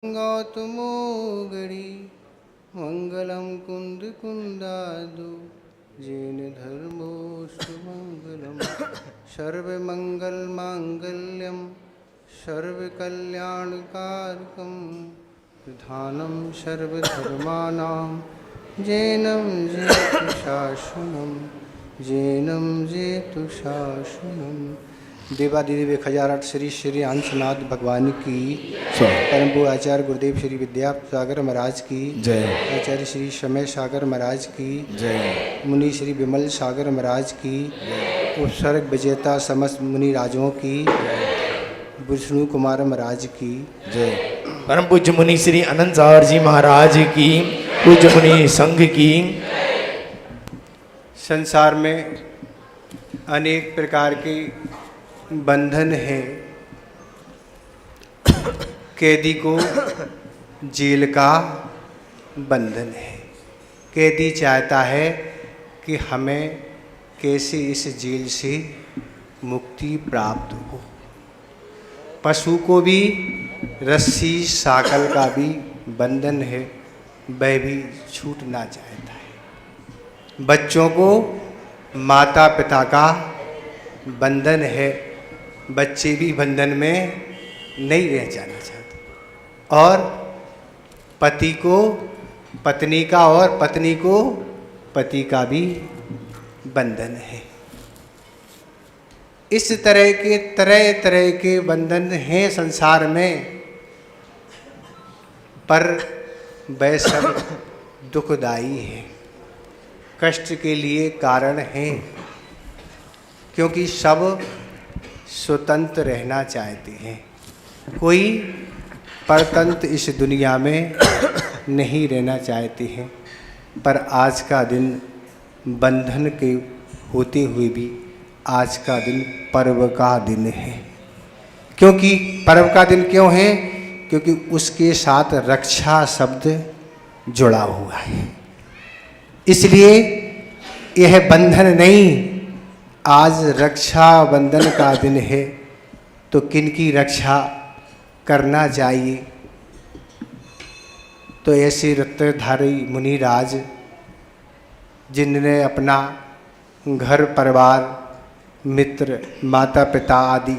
गौतमोगरी मंगलम कुंद कुंदादु जैन धर्मोष्टमंगलम सर्वमंगल मांगल्यम सर्वकल्याणकारकम प्रधानम सर्वधर्माणां जैनम जेतु शासनम जैनम जेतु शासनम। देवादिदेव 1008 श्री श्री अंशनाथ भगवान की परम पूज्य आचार्य गुरुदेव श्री विद्यासागर महाराज की जय। आचार्य श्री समय सागर महाराज की जय। मुनि श्री विमल सागर महाराज की उपसर्ग विजेता समस्त मुनि राजों की विष्णु कुमार महाराज की जय। परम पूज्य मुनि श्री अनंत सागर जी महाराज की, पूज्य मुनि संघ की। संसार में अनेक प्रकार के बंधन है। कैदी को जेल का बंधन है। कैदी चाहता है कि हमें कैसे इस जेल से मुक्ति प्राप्त हो। पशु को भी रस्सी साकल का भी बंधन है, वह भी छूटना चाहता है। बच्चों को माता पिता का बंधन है, बच्चे भी बंधन में नहीं रह जाना चाहते। और पति को पत्नी का और पत्नी को पति का भी बंधन है। इस तरह के बंधन हैं संसार में, पर वह सब दुखदाई है, कष्ट के लिए कारण हैं, क्योंकि सब स्वतंत्र रहना चाहते हैं। कोई परतंत्र इस दुनिया में नहीं रहना चाहते हैं। पर आज का दिन बंधन के होते हुए भी आज का दिन पर्व का दिन है। क्योंकि पर्व का दिन क्यों है? क्योंकि उसके साथ रक्षा शब्द जुड़ा हुआ है। इसलिए यह बंधन नहीं, आज रक्षा बंधन का दिन है। तो किन की रक्षा करना चाहिए? तो ऐसे रत्नधारी मुनिराज जिनने अपना घर परिवार मित्र माता पिता आदि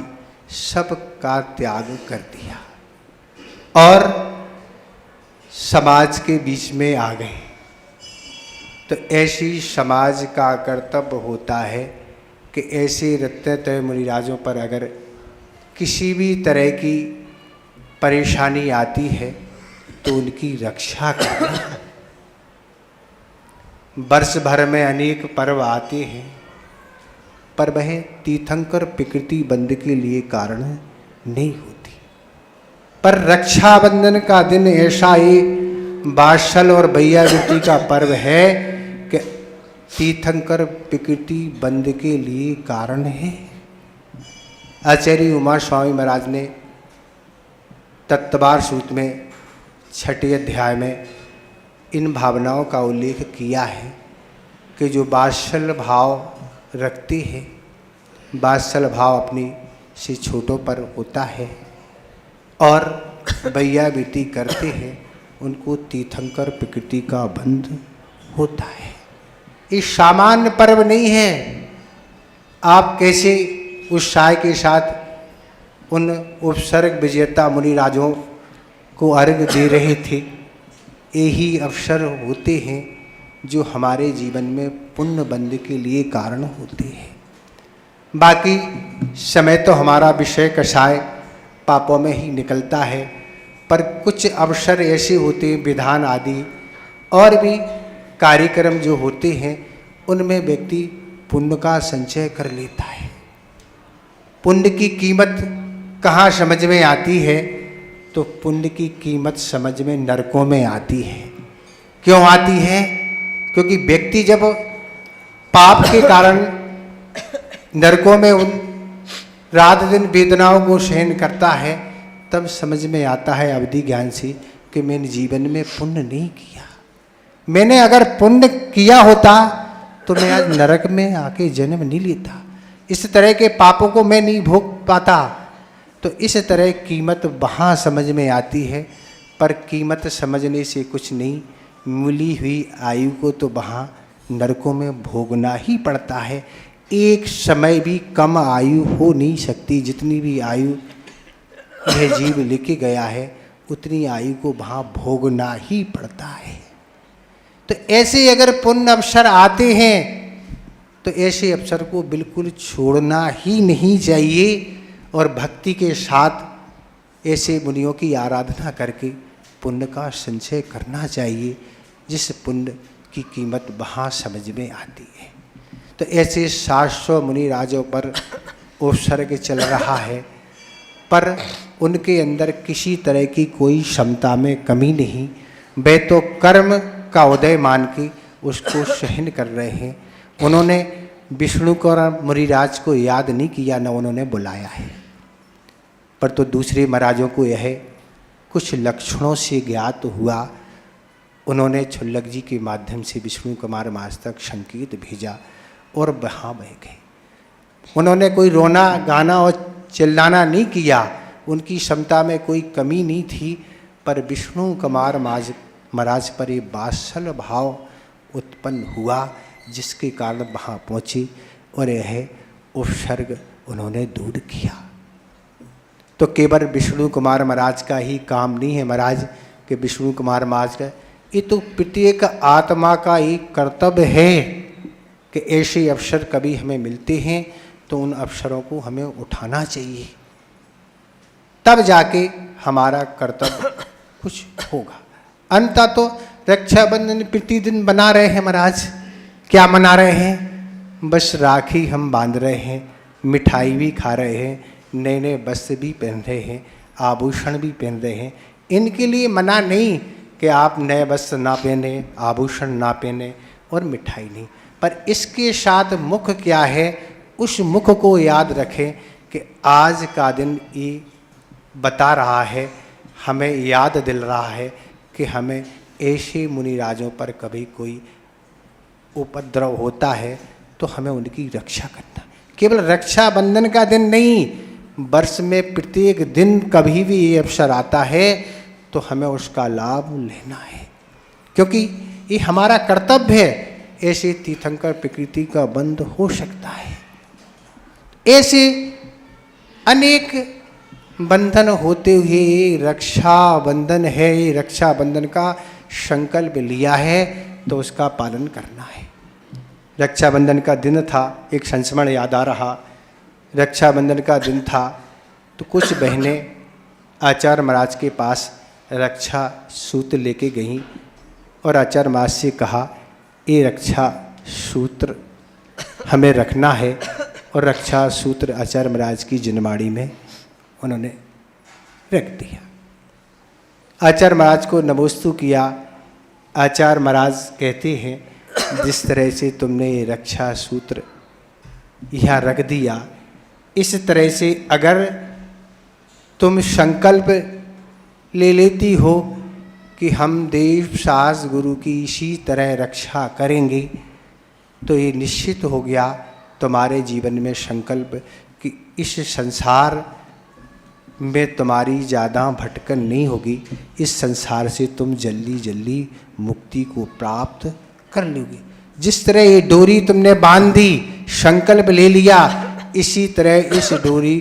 सब का त्याग कर दिया और समाज के बीच में आ गए, तो ऐसी समाज का कर्तव्य होता है कि ऐसे रत्नतय मुनिराजों पर अगर किसी भी तरह की परेशानी आती है तो उनकी रक्षा करना। वर्ष भर में अनेक पर्व आते हैं, पर वह तीर्थंकर प्रकृति बंध के लिए कारण नहीं होती। पर रक्षाबंधन का दिन ऐसा ही वात्सल और बैयावृत्ति का पर्व है कि तीर्थंकर प्रकृति बंध के लिए कारण है। आचार्य उमा स्वामी महाराज ने तत्वार सूत्र में 6ठे अध्याय में इन भावनाओं का उल्लेख किया है कि जो वात्सल भाव रखते हैं, वात्सल भाव अपनी से छोटों पर होता है और बैयावृत्ति करते हैं, उनको तीर्थंकर प्रकृति का बंध होता है। ये सामान्य पर्व नहीं है। आप कैसे उत्साह के साथ उन उपसर्ग विजेता मुनिराजों को अर्घ्य दे रहे थे, यही अवसर होते हैं जो हमारे जीवन में पुण्य बंध के लिए कारण होते हैं। बाकी समय तो हमारा विषय कषाय पापों में ही निकलता है, पर कुछ अवसर ऐसे होते हैं, विधान आदि और भी कार्यक्रम जो होते हैं, उनमें व्यक्ति पुण्य का संचय कर लेता है। पुण्य की कीमत कहाँ समझ में आती है? तो पुण्य की कीमत समझ में नरकों में आती है। क्यों आती है? क्योंकि व्यक्ति जब पाप के कारण नरकों में उन रात दिन वेदनाओं को सहन करता है, तब समझ में आता है अवधि ज्ञान से कि मैंने जीवन में पुण्य नहीं किया। मैंने अगर पुण्य किया होता तो मैं आज नरक में आके जन्म नहीं लेता, इस तरह के पापों को मैं नहीं भोग पाता। तो इस तरह कीमत वहाँ समझ में आती है, पर कीमत समझने से कुछ नहीं, मिली हुई आयु को तो वहाँ नरकों में भोगना ही पड़ता है। एक समय भी कम आयु हो नहीं सकती। जितनी भी आयु यह जीव लेके गया है उतनी आयु को वहाँ भोगना ही पड़ता है। तो ऐसे अगर पुण्य अवसर आते हैं तो ऐसे अवसर को बिल्कुल छोड़ना ही नहीं चाहिए और भक्ति के साथ ऐसे मुनियों की आराधना करके पुण्य का संचय करना चाहिए, जिस पुण्य की कीमत वहाँ समझ में आती है। तो ऐसे 700 मुनि राजों पर उपसर्ग चल रहा है, पर उनके अंदर किसी तरह की कोई क्षमता में कमी नहीं। वे तो कर्म का उदय मान के उसको सहन कर रहे हैं। उन्होंने विष्णु को और मुनिराज को याद नहीं किया, न उन्होंने बुलाया है। पर तो दूसरे महाराजों को यह कुछ लक्षणों से ज्ञात हुआ। उन्होंने छुल्लक जी के माध्यम से विष्णु कुमार महाराज तक संकेत भेजा और वहाँ बह गए। उन्होंने कोई रोना गाना और चिल्लाना नहीं किया, उनकी क्षमता में कोई कमी नहीं थी, पर विष्णु कुमार महाराज पर एक वात्सल भाव उत्पन्न हुआ, जिसके कारण वहाँ पहुँचे और यह उपसर्ग उन्होंने दूर किया। तो केवल विष्णु कुमार महाराज का ही काम नहीं है महाराज कि विष्णु कुमार महाराज का, ये तो प्रत्येक आत्मा का एक कर्तव्य है कि ऐसे अवसर कभी हमें मिलते हैं तो उन अवसरों को हमें उठाना चाहिए, तब जाके हमारा कर्तव्य कुछ होगा। अंततः तो रक्षाबंधन प्रतिदिन बना रहे हैं महाराज। क्या मना रहे हैं? बस राखी हम बांध रहे हैं, मिठाई भी खा रहे हैं, नए नए वस्त्र भी पहन रहे हैं, आभूषण भी पहन रहे हैं। इनके लिए मना नहीं कि आप नए वस्त्र ना पहने, आभूषण ना पहने और मिठाई नहीं, पर इसके साथ मुख क्या है, उस मुख को याद रखें कि आज का दिन ये बता रहा है, हमें याद दिल रहा है कि हमें ऐसे मुनिराजों पर कभी कोई उपद्रव होता है तो हमें उनकी रक्षा करना। केवल रक्षाबंधन का दिन नहीं, वर्ष में प्रत्येक दिन कभी भी ये अवसर आता है तो हमें उसका लाभ लेना है, क्योंकि ये हमारा कर्तव्य है। ऐसे तीर्थंकर प्रकृति का बंध हो सकता है। ऐसे अनेक बंधन होते हुए रक्षाबंधन है, ये रक्षाबंधन का संकल्प लिया है तो उसका पालन करना है। रक्षाबंधन का दिन था, एक संस्मरण याद आ रहा। रक्षाबंधन का दिन था तो कुछ बहनें आचार्य महाराज के पास रक्षा सूत्र लेके गईं और आचार्य महाराज से कहा, ये रक्षा सूत्र हमें रखना है। और रक्षा सूत्र आचार्य महाराज की जनमाड़ी में उन्होंने रख दिया। आचार्य महाराज को नमोस्तु किया। आचार्य महाराज कहते हैं, जिस तरह से तुमने ये रक्षा सूत्र यहाँ रख दिया, इस तरह से अगर तुम संकल्प ले लेती हो कि हम देव सास गुरु की इसी तरह रक्षा करेंगे, तो ये निश्चित हो गया तुम्हारे जीवन में संकल्प कि इस संसार में तुम्हारी ज़्यादा भटकन नहीं होगी, इस संसार से तुम जल्दी जल्दी मुक्ति को प्राप्त कर लोगे। जिस तरह ये डोरी तुमने बांधी, संकल्प ले लिया, इसी तरह इस डोरी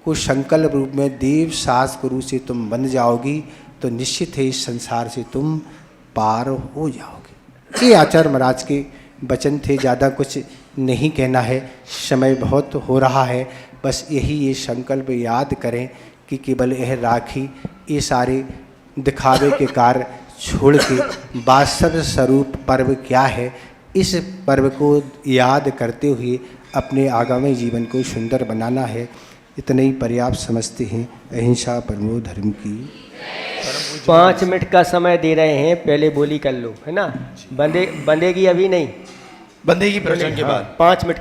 को संकल्प रूप में देव सास गुरु से तुम बन जाओगी तो निश्चित है इस संसार से तुम पार हो जाओगे। ये आचार्य महाराज के वचन थे, ज़्यादा कुछ नहीं कहना है, समय बहुत हो रहा है। बस यही ये संकल्प याद करें कि केवल यह राखी, ये सारे दिखावे के कार्य छोड़ के वास्तव स्वरूप पर्व क्या है, इस पर्व को याद करते हुए अपने आगामी जीवन को सुंदर बनाना है। इतना ही पर्याप्त समझते हैं। अहिंसा परमो धर्म की। 5 मिनट का समय दे रहे हैं, पहले बोली कर लो, है ना। बंदेगी अभी नहीं, बंदेगी प्रवचन के बाद 5 मिनट।